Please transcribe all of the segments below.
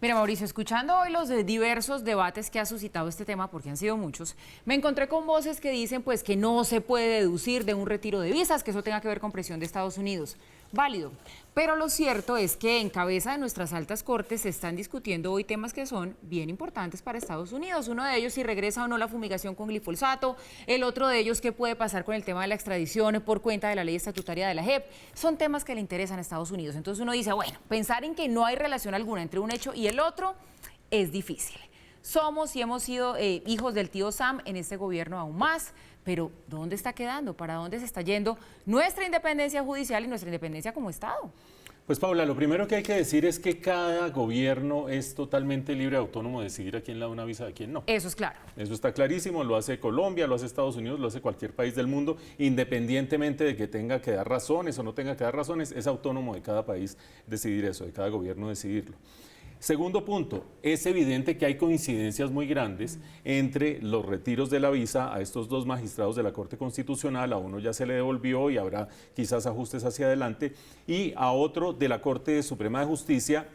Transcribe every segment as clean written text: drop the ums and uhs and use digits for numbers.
Mira, Mauricio, escuchando hoy los diversos debates que ha suscitado este tema, porque han sido muchos, me encontré con voces que dicen pues que no se puede deducir de un retiro de visas, que eso tenga que ver con presión de Estados Unidos. Válido. Pero lo cierto es que en cabeza de nuestras altas cortes se están discutiendo hoy temas que son bien importantes para Estados Unidos. Uno de ellos, si regresa o no la fumigación con glifosato. El otro de ellos, qué puede pasar con el tema de la extradición por cuenta de la ley estatutaria de la JEP. Son temas que le interesan a Estados Unidos. Entonces uno dice, bueno, pensar en que no hay relación alguna entre un hecho y el otro es difícil. Somos y hemos sido hijos del tío Sam en este gobierno aún más, pero ¿dónde está quedando? ¿Para dónde se está yendo nuestra independencia judicial y nuestra independencia como Estado? Pues Paula, lo primero que hay que decir es que cada gobierno es totalmente libre y autónomo de decidir a quién le da una visa y a quién no. Eso es claro. Eso está clarísimo, lo hace Colombia, lo hace Estados Unidos, lo hace cualquier país del mundo, independientemente de que tenga que dar razones o no tenga que dar razones, es autónomo de cada país decidir eso, de cada gobierno decidirlo. Segundo punto, es evidente que hay coincidencias muy grandes entre los retiros de la visa a estos dos magistrados de la Corte Constitucional, a uno ya se le devolvió y habrá quizás ajustes hacia adelante, y a otro de la Corte Suprema de Justicia,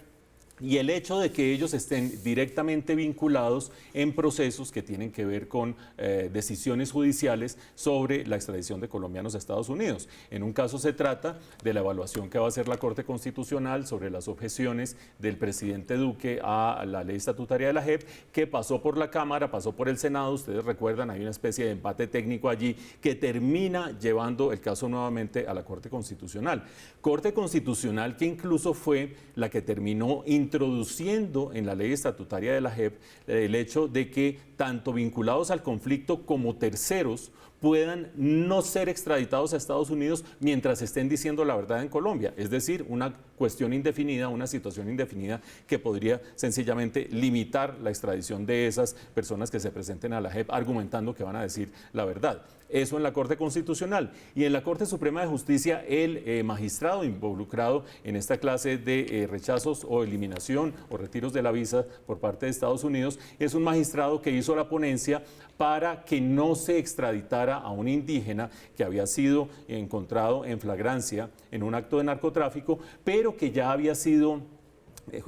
y el hecho de que ellos estén directamente vinculados en procesos que tienen que ver con decisiones judiciales sobre la extradición de colombianos a Estados Unidos. En un caso se trata de la evaluación que va a hacer la Corte Constitucional sobre las objeciones del presidente Duque a la ley estatutaria de la JEP, que pasó por la Cámara, pasó por el Senado. Ustedes recuerdan, hay una especie de empate técnico allí que termina llevando el caso nuevamente a la Corte Constitucional. Corte Constitucional que incluso fue la que terminó introduciendo en la ley estatutaria de la JEP el hecho de que tanto vinculados al conflicto como terceros puedan no ser extraditados a Estados Unidos mientras estén diciendo la verdad en Colombia. Es decir, una cuestión indefinida, una situación indefinida que podría sencillamente limitar la extradición de esas personas que se presenten a la JEP argumentando que van a decir la verdad. Eso en la Corte Constitucional. Y en la Corte Suprema de Justicia, el magistrado involucrado en esta clase de rechazos o eliminación o retiros de la visa por parte de Estados Unidos es un magistrado que hizo la ponencia para que no se extraditara a un indígena que había sido encontrado en flagrancia en un acto de narcotráfico, pero que ya había sido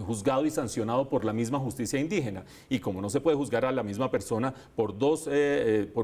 juzgado y sancionado por la misma justicia indígena. Y como no se puede juzgar a la misma persona por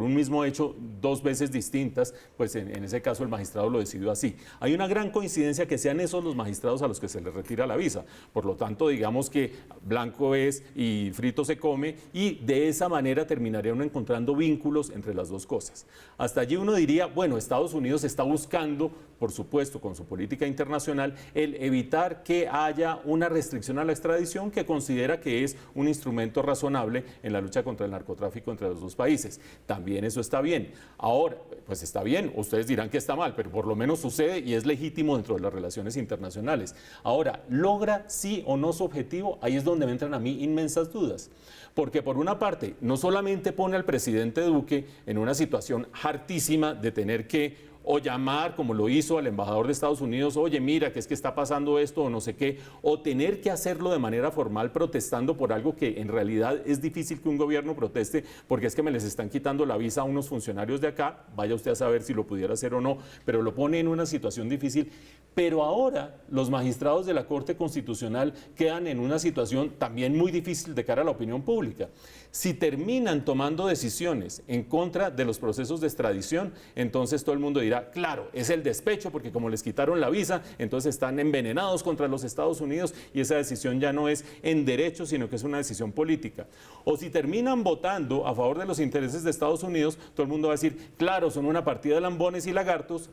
un mismo hecho dos veces distintas, pues en ese caso el magistrado lo decidió así. Hay una gran coincidencia que sean esos los magistrados a los que se les retira la visa. Por lo tanto, digamos que blanco es y frito se come, y de esa manera terminaría uno encontrando vínculos entre las dos cosas. Hasta allí uno diría, bueno, Estados Unidos está buscando, por supuesto, con su política internacional, el evitar que haya una restricción a la extradición, que considera que es un instrumento razonable en la lucha contra el narcotráfico entre los dos países. También eso está bien. Ahora, pues está bien, ustedes dirán que está mal, pero por lo menos sucede y es legítimo dentro de las relaciones internacionales. Ahora, ¿logra sí o no su objetivo? Ahí es donde me entran a mí inmensas dudas. Porque por una parte, no solamente pone al presidente Duque en una situación hartísima de tener que o llamar, como lo hizo al embajador de Estados Unidos, oye, mira, que es que está pasando esto o no sé qué, o tener que hacerlo de manera formal protestando por algo que en realidad es difícil que un gobierno proteste, porque es que me les están quitando la visa a unos funcionarios de acá, vaya usted a saber si lo pudiera hacer o no, pero lo pone en una situación difícil. Pero ahora los magistrados de la Corte Constitucional quedan en una situación también muy difícil de cara a la opinión pública. Si terminan tomando decisiones en contra de los procesos de extradición, entonces todo el mundo dirá, claro, es el despecho, porque como les quitaron la visa, entonces están envenenados contra los Estados Unidos y esa decisión ya no es en derecho, sino que es una decisión política. O si terminan votando a favor de los intereses de Estados Unidos, todo el mundo va a decir, claro, son una partida de lambones y lagartos,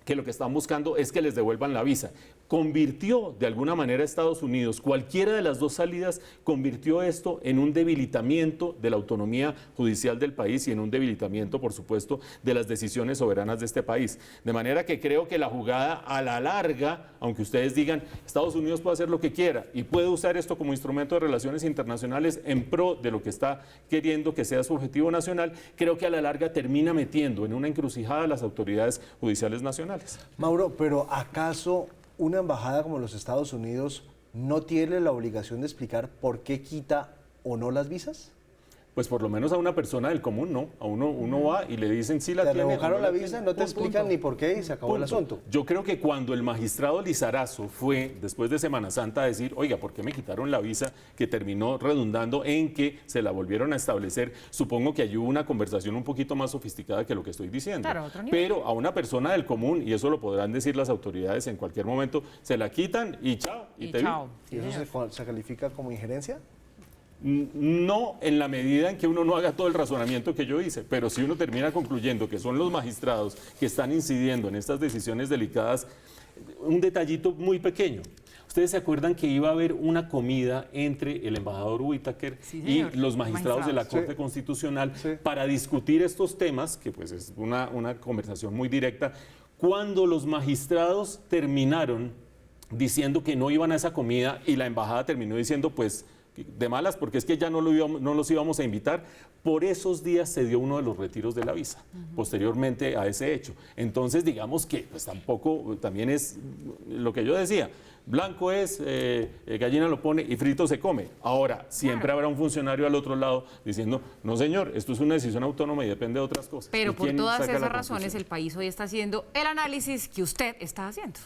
que lo que están buscando es que les devuelvan la visa. Convirtió de alguna manera a Estados Unidos, cualquiera de las dos salidas, convirtió esto en un debilitamiento de la autonomía judicial del país y en un debilitamiento, por supuesto, de las decisiones soberanas de este país. De manera que creo que la jugada a la larga, aunque ustedes digan, Estados Unidos puede hacer lo que quiera y puede usar esto como instrumento de relaciones internacionales en pro de lo que está queriendo que sea su objetivo nacional, creo que a la larga termina metiendo en una encrucijada a las autoridades judiciales nacionales. Mauro, pero ¿acaso una embajada como los Estados Unidos no tiene la obligación de explicar por qué quita o no las visas? pues por lo menos a una persona del común no. A uno va y le dicen si la Te tiene. o revocaron no la tiene. visa, no te Punto. explican ni por qué y se acabó el Punto. asunto. Yo creo que cuando el magistrado Lizarazo fue, después de Semana Santa, a decir, oiga, ¿por qué me quitaron la visa? Que terminó redundando en que se la volvieron a establecer. Supongo que allí hubo una conversación un poquito más sofisticada que lo que estoy diciendo. Claro, otro nivel. Pero a una persona del común, y eso lo podrán decir las autoridades en cualquier momento, se la quitan y chao. Y te vi. chao. ¿Y eso se califica como injerencia? No en la medida en que uno no haga todo el razonamiento que yo hice, pero si uno termina concluyendo que son los magistrados que están incidiendo en estas decisiones delicadas, un detallito muy pequeño. ¿Ustedes se acuerdan que iba a haber una comida entre el embajador Whitaker Sí, y señor. los magistrados de la Sí. Corte Constitucional Sí. para discutir estos temas, que pues es una conversación muy directa, cuando los magistrados terminaron diciendo que no iban a esa comida y la embajada terminó diciendo pues de malas porque es que ya no los íbamos a invitar? Por esos días se dio uno de los retiros de la visa, posteriormente a ese hecho. Entonces digamos que pues tampoco, también es lo que yo decía, blanco es, gallina lo pone y frito se come. Ahora, siempre habrá un funcionario al otro lado diciendo, no señor, esto es una decisión autónoma y depende de otras cosas. Pero ¿Y por quién todas saca la esas razones conclusión? el país hoy está haciendo el análisis que usted está haciendo.